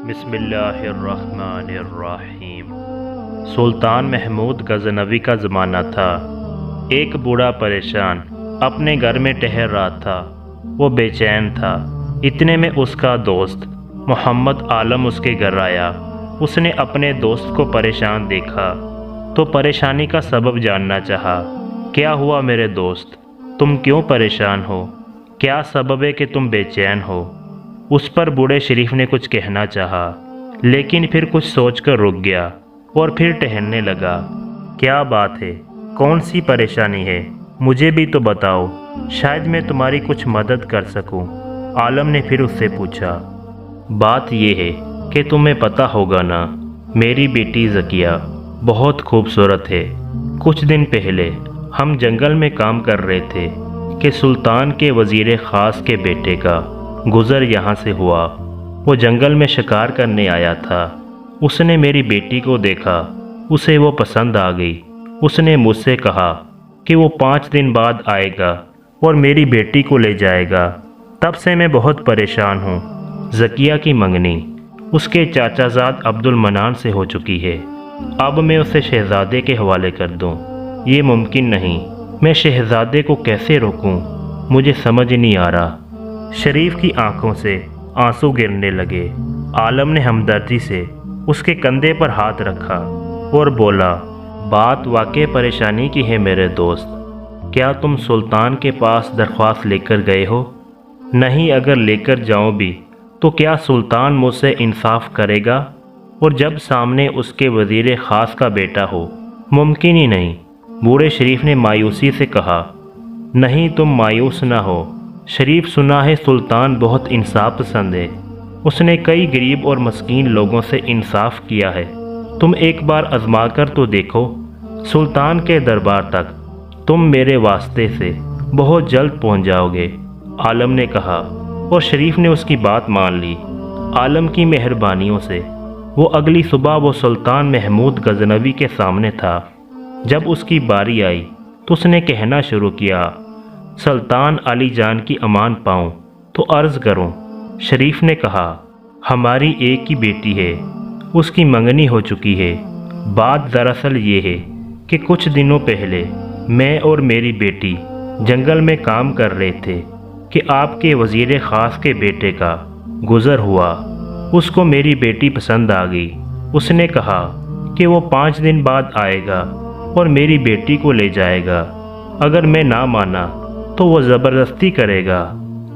بسم اللہ الرحمن الرحیم۔ سلطان محمود غزنوی کا زمانہ تھا۔ ایک بوڑھا پریشان اپنے گھر میں ٹہر رہا تھا۔ وہ بے چین تھا۔ اتنے میں اس کا دوست محمد عالم اس کے گھر آیا۔ اس نے اپنے دوست کو پریشان دیکھا تو پریشانی کا سبب جاننا چاہا۔ کیا ہوا میرے دوست؟ تم کیوں پریشان ہو؟ کیا سبب ہے کہ تم بے چین ہو؟ اس پر بوڑھے شریف نے کچھ کہنا چاہا، لیکن پھر کچھ سوچ کر رک گیا اور پھر ٹہلنے لگا۔ کیا بات ہے؟ کون سی پریشانی ہے؟ مجھے بھی تو بتاؤ، شاید میں تمہاری کچھ مدد کر سکوں۔ عالم نے پھر اس سے پوچھا۔ بات یہ ہے کہ تمہیں پتہ ہوگا نا، میری بیٹی ذکیہ بہت خوبصورت ہے۔ کچھ دن پہلے ہم جنگل میں کام کر رہے تھے کہ سلطان کے وزیر خاص کے بیٹے کا گزر یہاں سے ہوا۔ وہ جنگل میں شکار کرنے آیا تھا۔ اس نے میری بیٹی کو دیکھا، اسے وہ پسند آ گئی۔ اس نے مجھ سے کہا کہ وہ 5 دن بعد آئے گا اور میری بیٹی کو لے جائے گا۔ تب سے میں بہت پریشان ہوں۔ ذکیہ کی منگنی اس کے چاچا زاد عبد المنان سے ہو چکی ہے۔ اب میں اسے شہزادے کے حوالے کر دوں، یہ ممکن نہیں۔ میں شہزادے کو کیسے روکوں؟ مجھے سمجھ نہیں آ رہا۔ شریف کی آنکھوں سے آنسو گرنے لگے۔ عالم نے ہمدردی سے اس کے کندھے پر ہاتھ رکھا اور بولا، بات واقع پریشانی کی ہے میرے دوست۔ کیا تم سلطان کے پاس درخواست لے کر گئے ہو؟ نہیں، اگر لے کر جاؤں بھی تو کیا سلطان مجھ سے انصاف کرے گا؟ اور جب سامنے اس کے وزیر خاص کا بیٹا ہو، ممکن ہی نہیں۔ بوڑھے شریف نے مایوسی سے کہا۔ نہیں، تم مایوس نہ ہو شریف، سنا ہے سلطان بہت انصاف پسند ہے۔ اس نے کئی غریب اور مسکین لوگوں سے انصاف کیا ہے۔ تم ایک بار آزما کر تو دیکھو۔ سلطان کے دربار تک تم میرے واسطے سے بہت جلد پہنچ جاؤ گے، عالم نے کہا، اور شریف نے اس کی بات مان لی۔ عالم کی مہربانیوں سے وہ اگلی صبح وہ سلطان محمود غزنوی کے سامنے تھا۔ جب اس کی باری آئی تو اس نے کہنا شروع کیا، سلطان علی جان کی امان پاؤں تو عرض کروں۔ شریف نے کہا، ہماری ایک ہی بیٹی ہے، اس کی منگنی ہو چکی ہے۔ بات دراصل یہ ہے کہ کچھ دنوں پہلے میں اور میری بیٹی جنگل میں کام کر رہے تھے کہ آپ کے وزیر خاص کے بیٹے کا گزر ہوا۔ اس کو میری بیٹی پسند آ گئی۔ اس نے کہا کہ وہ 5 دن بعد آئے گا اور میری بیٹی کو لے جائے گا۔ اگر میں نہ مانا تو وہ زبردستی کرے گا۔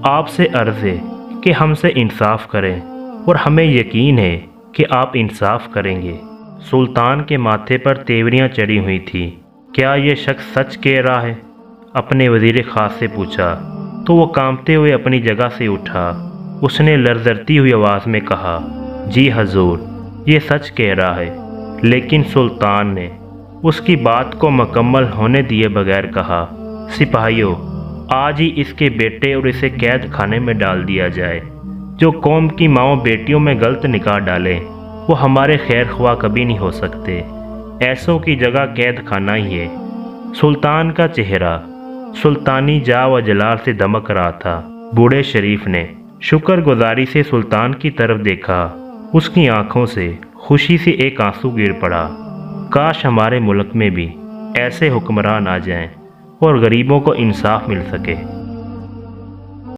آپ سے عرض ہے کہ ہم سے انصاف کریں، اور ہمیں یقین ہے کہ آپ انصاف کریں گے۔ سلطان کے ماتھے پر تیوریاں چڑھی ہوئی تھی۔ کیا یہ شخص سچ کہہ رہا ہے؟ اپنے وزیر خاص سے پوچھا تو وہ کانپتے ہوئے اپنی جگہ سے اٹھا۔ اس نے لرزتی ہوئی آواز میں کہا، جی حضور، یہ سچ کہہ رہا ہے۔ لیکن سلطان نے اس کی بات کو مکمل ہونے دیے بغیر کہا، سپاہیوں، آج ہی اس کے بیٹے اور اسے قید خانے میں ڈال دیا جائے۔ جو قوم کی ماؤں بیٹیوں میں غلط نکاح ڈالیں، وہ ہمارے خیر خواہ کبھی نہیں ہو سکتے۔ ایسوں کی جگہ قید خانہ ہی ہے۔ سلطان کا چہرہ سلطانی جا و جلال سے دمک رہا تھا۔ بوڑھے شریف نے شکر گزاری سے سلطان کی طرف دیکھا۔ اس کی آنکھوں سے خوشی سے ایک آنسو گر پڑا۔ کاش ہمارے ملک میں بھی ایسے حکمران آ جائیں اور غریبوں کو انصاف مل سکے۔